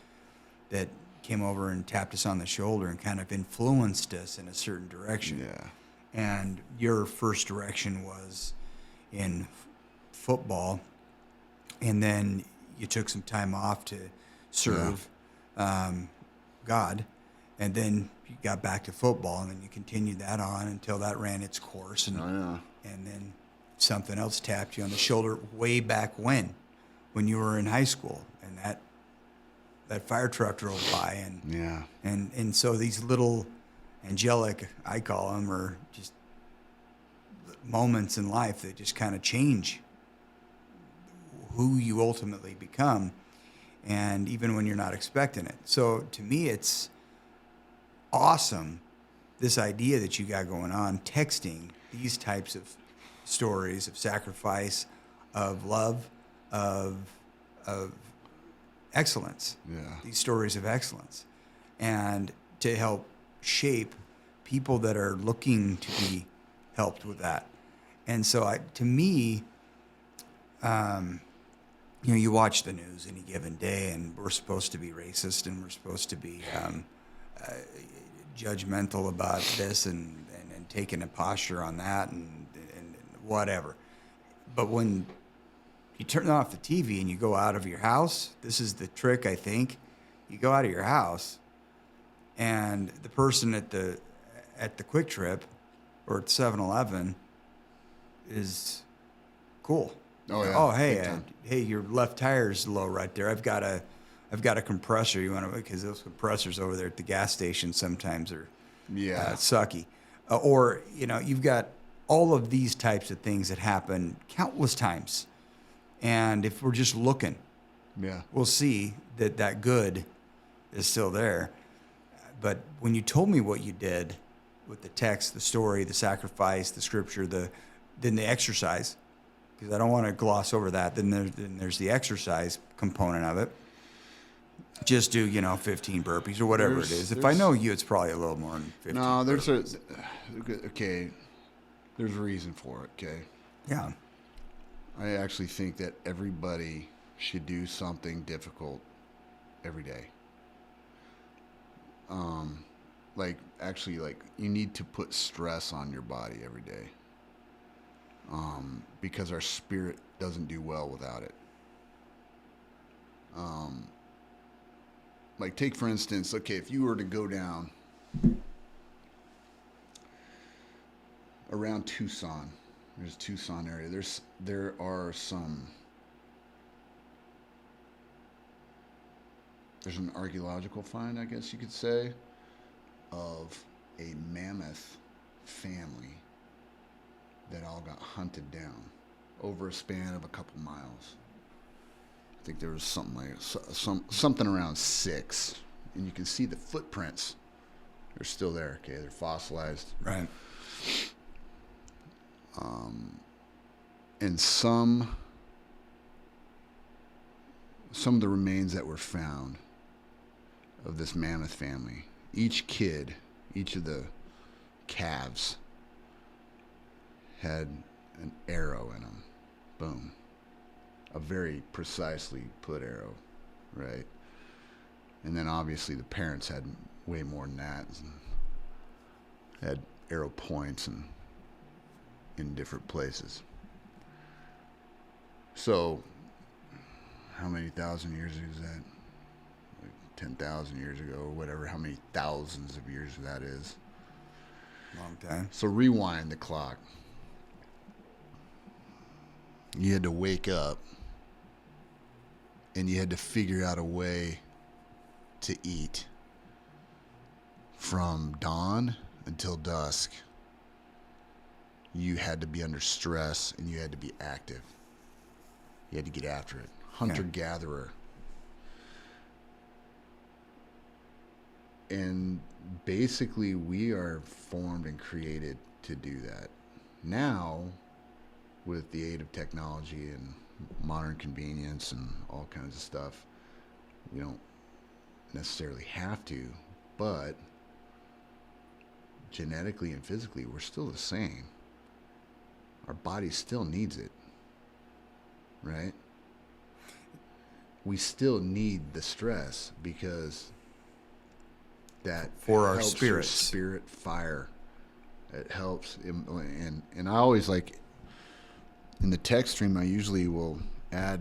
that came over and tapped us on the shoulder and kind of influenced us in a certain direction. Yeah. And your first direction was in football, and then you took some time off to serve God, and then you got back to football, and then you continued that on until that ran its course, and and then something else tapped you on the shoulder way back when you were in high school, and that fire truck drove by, and so these little angelic, I call them, are just moments in life that just kind of change who you ultimately become. and even when you're not expecting it. So to me, it's awesome, this idea that you got going on, texting these types of stories of sacrifice, of love, of excellence. Yeah. These stories of excellence, and to help shape people that are looking to be helped with that. And so, to me, you watch the news any given day, and we're supposed to be racist, and we're supposed to be judgmental about this, and taking a posture on that, and whatever. But when you turn off the TV and you go out of your house, this is the trick, I think. You go out of your house, and the person at the Quick Trip or at 7-Eleven is cool. Oh yeah. Oh, Big hey, time. hey, your left tire's low right there. I've got a compressor. You want to, because those compressors over there at the gas station sometimes are sucky. Or you've got all of these types of things that happen countless times, and if we're just looking, we'll see that good is still there. But when you told me what you did with the text, the story, the sacrifice, the scripture, then the exercise, because I don't want to gloss over that. Then there's the exercise component of it. Just do 15 burpees or whatever it is. If I know you, it's probably a little more than 15. No, there's burpees. there's a reason for it. Okay. Yeah. I actually think that everybody should do something difficult every day. You need to put stress on your body every day. Because our spirit doesn't do well without it. Take for instance, if you were to go down around Tucson, there's Tucson area. There's an archaeological find, I guess you could say, of a mammoth family that all got hunted down over a span of a couple miles. I think there was something around 6, and you can see the footprints. They're still there. Okay, they're fossilized. Right. And some of the remains that were found of this mammoth family, each of the calves had an arrow in them. Boom. A very precisely put arrow, right? And then obviously the parents had way more than that, and had arrow points and in different places. So, how many thousand years is that? 10,000 years ago or whatever, how many thousands of years that is. Long time. So rewind the clock. You had to wake up and you had to figure out a way to eat from dawn until dusk. You had to be under stress and you had to be active. You had to get after it. Hunter-gatherer. And basically we are formed and created to do that. Now, with the aid of technology and modern convenience and all kinds of stuff, we don't necessarily have to, but genetically and physically we're still the same. Our body still needs it, right? We still need the stress because that for our helps spirits. your spirit fire. It helps, and I always like in the text stream. I usually will add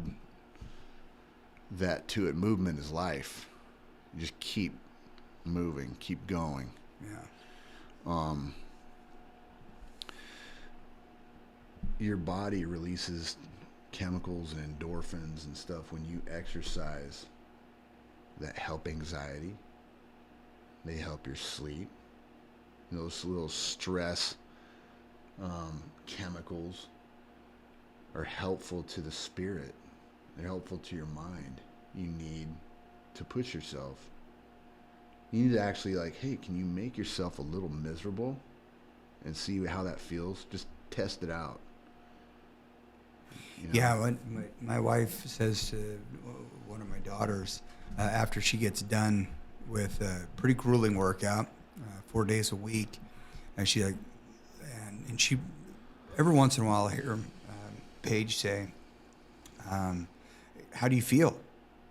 that to it. Movement is life. You just keep moving, keep going. Yeah. Your body releases chemicals and endorphins and stuff when you exercise that help anxiety. They help your sleep. Those little stress chemicals are helpful to the spirit. They're helpful to your mind. you need to push yourself. You need to actually like, hey, can you make yourself a little miserable and see how that feels? Just test it out. You know? Yeah, my wife says to one of my daughters, after she gets done with a pretty grueling workout, 4 days a week, and she like, and she, every once in a while I hear Paige say, how do you feel?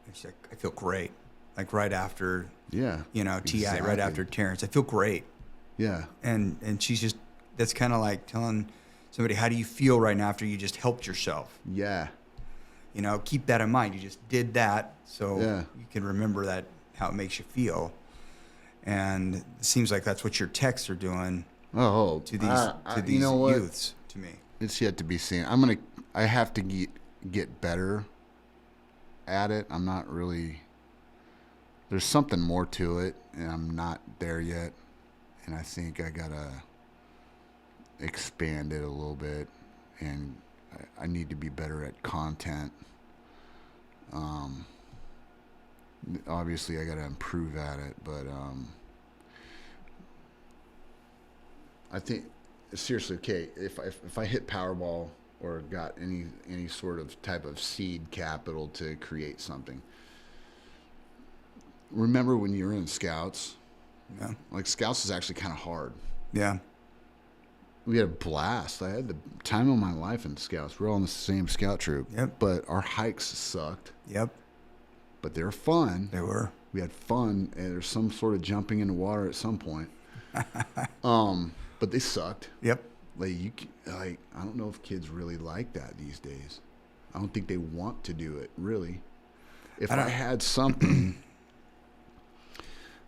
And she's like, I feel great. Like right after, Yeah. TI, exactly. right after Terrence, I feel great. Yeah. And she's just, that's kind of like telling somebody, how do you feel right now after you just helped yourself? Yeah. Keep that in mind. You just did that, so Yeah. you can remember that, how it makes you feel. And it seems like that's what your texts are doing Oh, to these you know what? youths, to me. It's yet to be seen. I have to get better at it. I'm not really, there's something more to it, and I'm not there yet. And I think I gotta expand it a little bit, and I need to be better at content. Obviously I gotta improve at it, but I think seriously, okay, if I hit Powerball or got any sort of type of seed capital to create something, remember when you were in Scouts? Yeah. Like Scouts is actually kind of hard. Yeah. We had a blast. I had the time of my life in Scouts. We're all in the same Scout troop. Yep. But our hikes sucked. Yep. But they were fun. They were. We had fun, and there's some sort of jumping in the water at some point. But they sucked. Yep. I don't know if kids really like that these days. I don't think they want to do it, really. If I had something,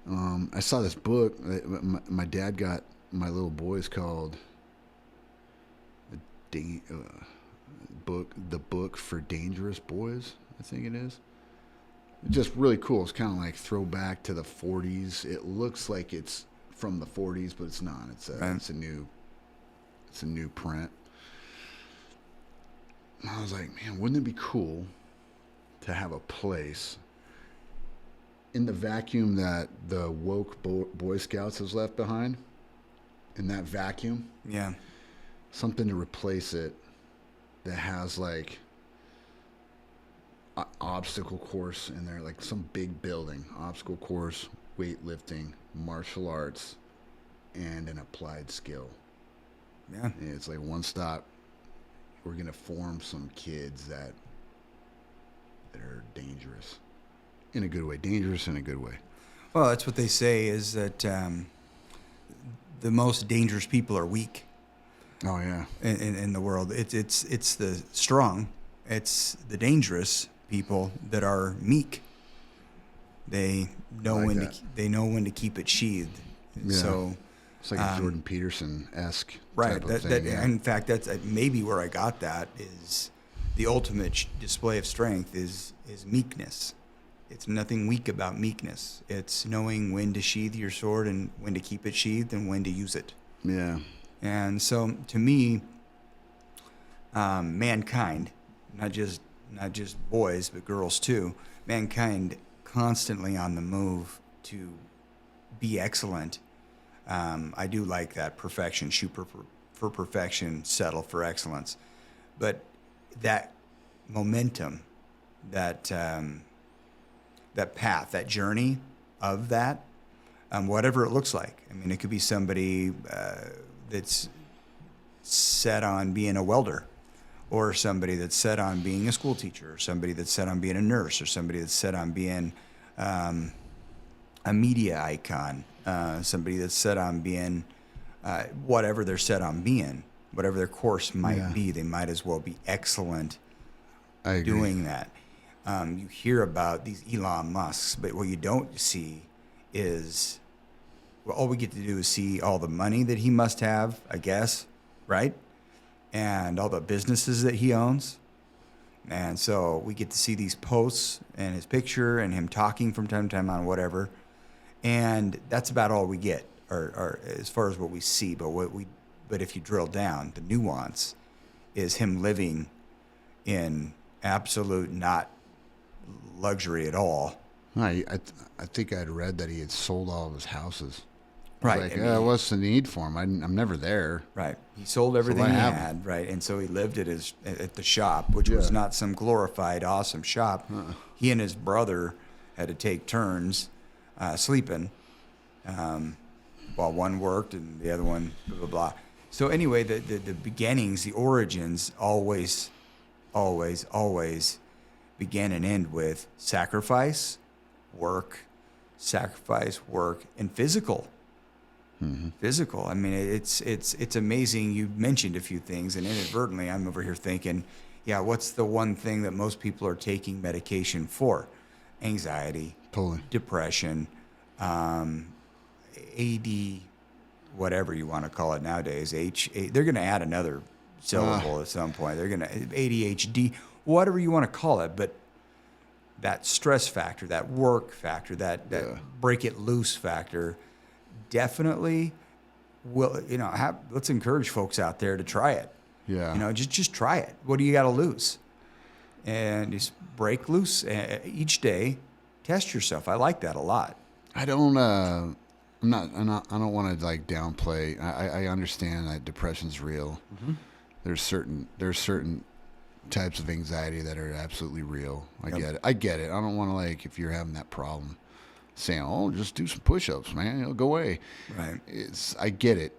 I saw this book. My dad got my little boys called the book for dangerous boys, I think it is. Just really cool. It's kind of like throwback to the 40s. It looks like it's from the 40s, but it's not. It's a new print. And I was like, man, wouldn't it be cool to have a place in the vacuum that the woke Boy Scouts has left behind? In that vacuum, Yeah. something to replace it that has like obstacle course in there, like some big building, obstacle course, weightlifting, martial arts, and an applied skill. Yeah. And it's like one stop. We're gonna form some kids that are dangerous in a good way, dangerous in a good way. Well, that's what they say is that the most dangerous people are weak Oh yeah. in the world. It's the strong, it's the dangerous people that are meek. They know like when that. they know when to keep it sheathed. Yeah. So It's like a Jordan Peterson-esque right. type of thing. Yeah. In fact, that's maybe where I got that is the ultimate display of strength is meekness. It's nothing weak about meekness. It's knowing when to sheathe your sword and when to keep it sheathed and when to use it. Yeah. And so, to me, mankind, not just boys but girls too, mankind constantly on the move to be excellent. I do like that perfection, shoot for perfection, settle for excellence. But that momentum, that path, that journey of that, whatever it looks like. I mean, it could be somebody that's set on being a welder, or somebody that's set on being a school teacher, or somebody that's set on being a nurse, or somebody that's set on being a media icon, somebody that's set on being whatever they're set on being, whatever their course might be. They might as well be excellent doing that. You hear about these Elon Musks, but what you don't see is, well, all we get to do is see all the money that he must have, I guess, right? And all the businesses that he owns. And so we get to see these posts and his picture and him talking from time to time on whatever. And that's about all we get, or as far as what we see. But if you drill down, the nuance is him living in absolute not luxury at all. I think I'd read that he had sold all of his houses. Right. Like, what's the need for him? I'm never there. Right. He sold everything why he have had, right? And so he lived at the shop, which was not some glorified, awesome shop. He and his brother had to take turns sleeping while one worked and the other one blah, blah, blah. So anyway, the beginnings, the origins always begin and end with sacrifice, work, and physical. Physical. I mean, it's amazing. You mentioned a few things, and inadvertently, I'm over here thinking, yeah, what's the one thing that most people are taking medication for? Anxiety, Totally. depression, AD, whatever you want to call it nowadays. They're going to add another syllable at some point. They're going to ADHD, whatever you want to call it, but that stress factor, that work factor, that break it loose factor, definitely will. Let's encourage folks out there to try it. Yeah. Just try it. What do you got to lose? And just break loose each day. Test yourself. I like that a lot. I don't. I don't want to like downplay. I understand that depression's real. Mm-hmm. There's certain types of anxiety that are absolutely real. I get it. I don't want to, like, if you're having that problem, saying, "Oh, just do some push-ups, man. It'll go away." Right. I get it.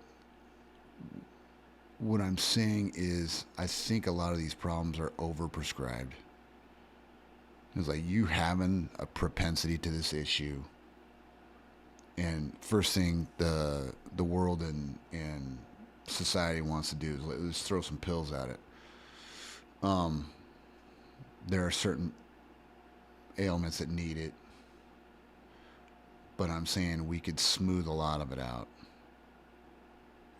What I'm saying is, I think a lot of these problems are overprescribed. It's like you having a propensity to this issue, and first thing the world and society wants to do is let's throw some pills at it. There are certain ailments that need it, but I'm saying we could smooth a lot of it out,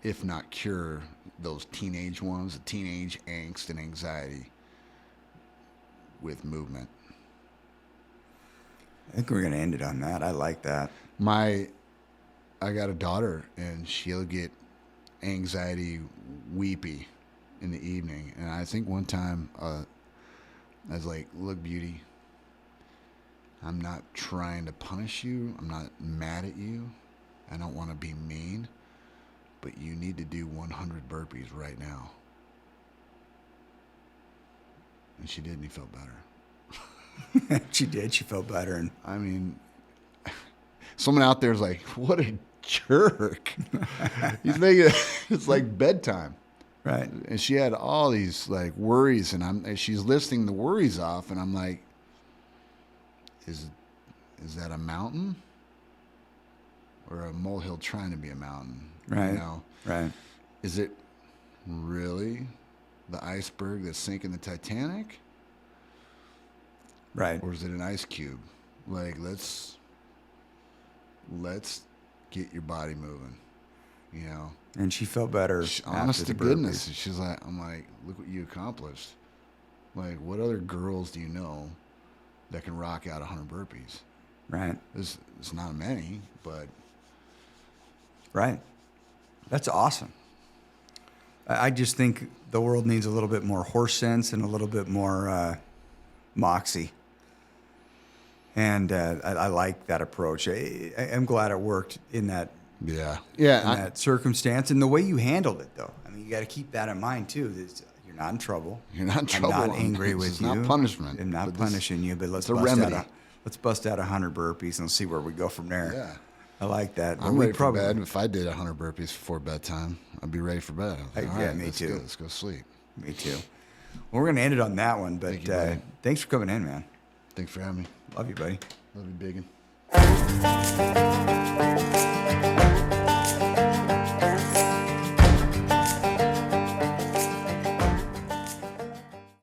if not cure those teenage ones, the teenage angst and anxiety, with movement. I think we're going to end it on that. I like that. I got a daughter, and she'll get anxiety weepy in the evening. And I think one time I was like, "Look, beauty, I'm not trying to punish you. I'm not mad at you. I don't want to be mean, but you need to do 100 burpees right now." And she did, and he felt better. She did. She felt better. And I mean, someone out there is like, "What a jerk." He's making it's like bedtime. Right. And she had all these like worries, and she's listing the worries off, and I'm like, is that a mountain or a molehill trying to be a mountain? Right. Right. Is it really the iceberg that's sinking the Titanic? Right. Or is it an ice cube? Like, let's get your body moving, And she felt better. Honest to goodness, she's like, I'm like, look what you accomplished. Like, what other girls do you know that can rock out 100 burpees? Right. It's not many, but right. That's awesome. I just think the world needs a little bit more horse sense and a little bit more moxie. And I like that approach. I'm glad it worked in that. Yeah. That circumstance, and the way you handled it, though. I mean, you got to keep that in mind too. You're not in trouble. You're not in trouble. I'm not angry with you. It's not punishment. I'm not punishing you, but let's bust out 100 burpees and see where we go from there. Yeah. I like that. I'm ready for bed. If I did 100 burpees before bedtime, I'd be ready for bed. Me too. Let's go sleep. Me too. Well, we're going to end it on that one, but Thank you, thanks for coming in, man. Thanks for having me. Love you, buddy. Love you, biggin'.